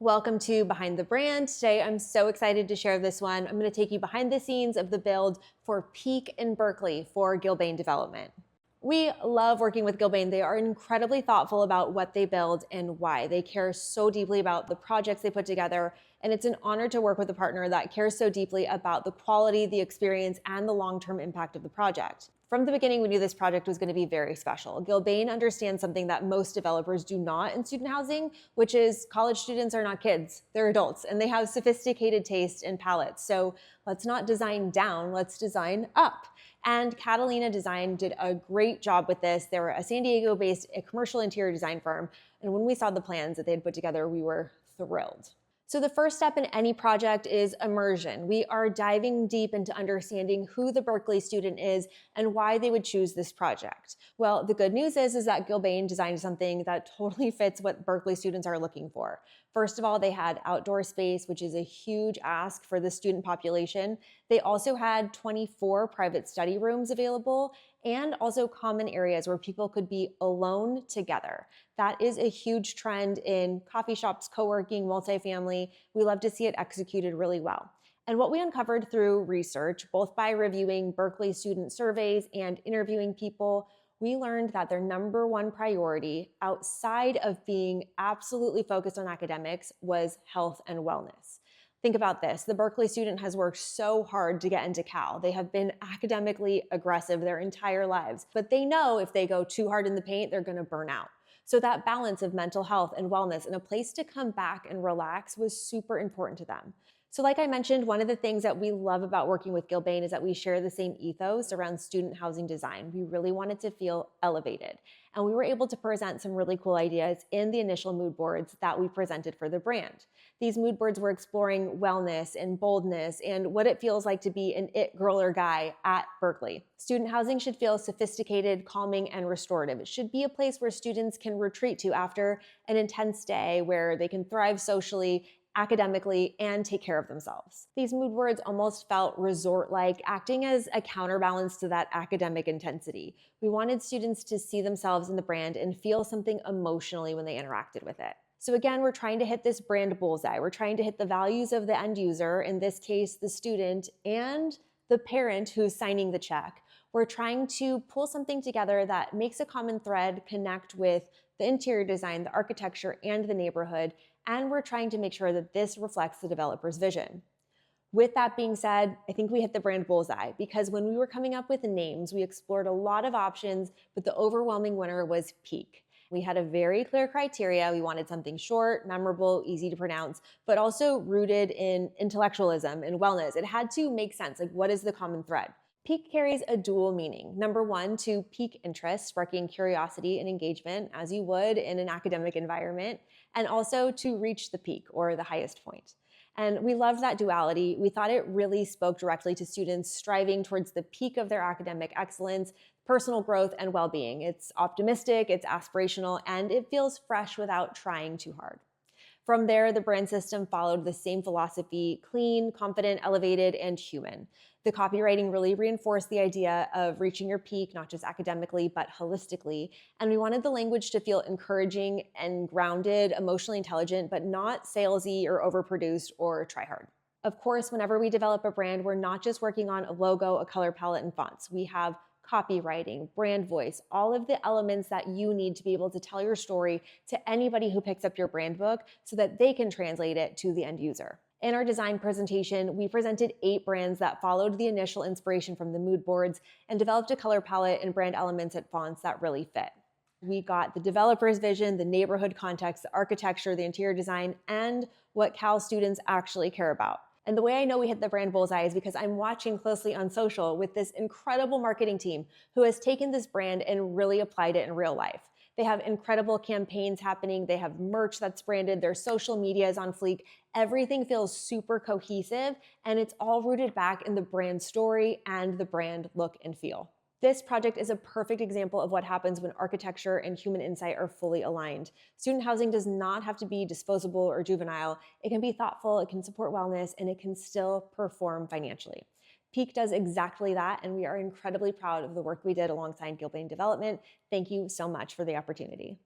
Welcome to Behind the Brand. Today, I'm so excited to share this one. I'm going to take you behind the scenes of the build for Pique in Berkeley for Gilbane Development. We love working with Gilbane. They are incredibly thoughtful about what they build and why. They care so deeply about the projects they put together, and it's an honor to work with a partner that cares so deeply about the quality, the experience, and the long-term impact of the project. From the beginning, we knew this project was going to be very special. Gilbane understands something that most developers do not in student housing, which is college students are not kids, they're adults, and they have sophisticated taste and palettes. So let's not design down, let's design up. And Catalina Design did a great job with this. They were a San Diego-based commercial interior design firm, and when we saw the plans that they had put together, we were thrilled. So the first step in any project is immersion. We are diving deep into understanding who the Berkeley student is and why they would choose this project. Well, the good news is that Gilbane designed something that totally fits what Berkeley students are looking for. First of all, they had outdoor space, which is a huge ask for the student population. They also had 24 private study rooms available and also common areas where people could be alone together. That is a huge trend in coffee shops, co-working, multifamily. We love to see it executed really well. And what we uncovered through research, both by reviewing Berkeley student surveys and interviewing people, we learned that their number one priority outside of being absolutely focused on academics was health and wellness. Think about this. The Berkeley student has worked so hard to get into Cal. They have been academically aggressive their entire lives, but they know if they go too hard in the paint, they're going to burn out. So that balance of mental health and wellness and a place to come back and relax was super important to them. So like I mentioned, one of the things that we love about working with Gilbane is that we share the same ethos around student housing design. We really wanted to feel elevated. And we were able to present some really cool ideas in the initial mood boards that we presented for the brand. These mood boards were exploring wellness and boldness and what it feels like to be an it girl or guy at Berkeley. Student housing should feel sophisticated, calming, and restorative. It should be a place where students can retreat to after an intense day, where they can thrive socially, academically, and take care of themselves. These mood boards almost felt resort-like, acting as a counterbalance to that academic intensity. We wanted students to see themselves in the brand and feel something emotionally when they interacted with it. So again, we're trying to hit this brand bullseye. We're trying to hit the values of the end user, in this case, the student, and the parent who's signing the check. We're trying to pull something together that makes a common thread, connect with the interior design, the architecture, and the neighborhood, and we're trying to make sure that this reflects the developer's vision. With that being said, I think we hit the brand bullseye, because when we were coming up with the names, we explored a lot of options, but the overwhelming winner was Pique. We had a very clear criteria. We wanted something short, memorable, easy to pronounce, but also rooted in intellectualism and wellness. It had to make sense. Like, what is the common thread? Pique carries a dual meaning. Number one, to pique interest, sparking curiosity and engagement, as you would in an academic environment, and also to reach the peak, or the highest point. And we loved that duality. We thought it really spoke directly to students striving towards the peak of their academic excellence, personal growth, and well-being. It's optimistic, it's aspirational, and it feels fresh without trying too hard. From there, the brand system followed the same philosophy: clean, confident, elevated, and human. The copywriting really reinforced the idea of reaching your peak, not just academically, but holistically. And we wanted the language to feel encouraging and grounded, emotionally intelligent, but not salesy or overproduced or try hard. Of course, whenever we develop a brand, we're not just working on a logo, a color palette, and fonts. We have copywriting, brand voice, all of the elements that you need to be able to tell your story to anybody who picks up your brand book so that they can translate it to the end user. In our design presentation, we presented 8 brands that followed the initial inspiration from the mood boards and developed a color palette and brand elements and fonts that really fit. We got the developer's vision, the neighborhood context, the architecture, the interior design, and what Cal students actually care about. And the way I know we hit the brand bullseye is because I'm watching closely on social with this incredible marketing team who has taken this brand and really applied it in real life. They have incredible campaigns happening. They have merch that's branded. Their social media is on fleek. Everything feels super cohesive, and it's all rooted back in the brand story and the brand look and feel. This project is a perfect example of what happens when architecture and human insight are fully aligned. Student housing does not have to be disposable or juvenile. It can be thoughtful, it can support wellness, and it can still perform financially. Pique does exactly that, and we are incredibly proud of the work we did alongside Gilbane Development. Thank you so much for the opportunity.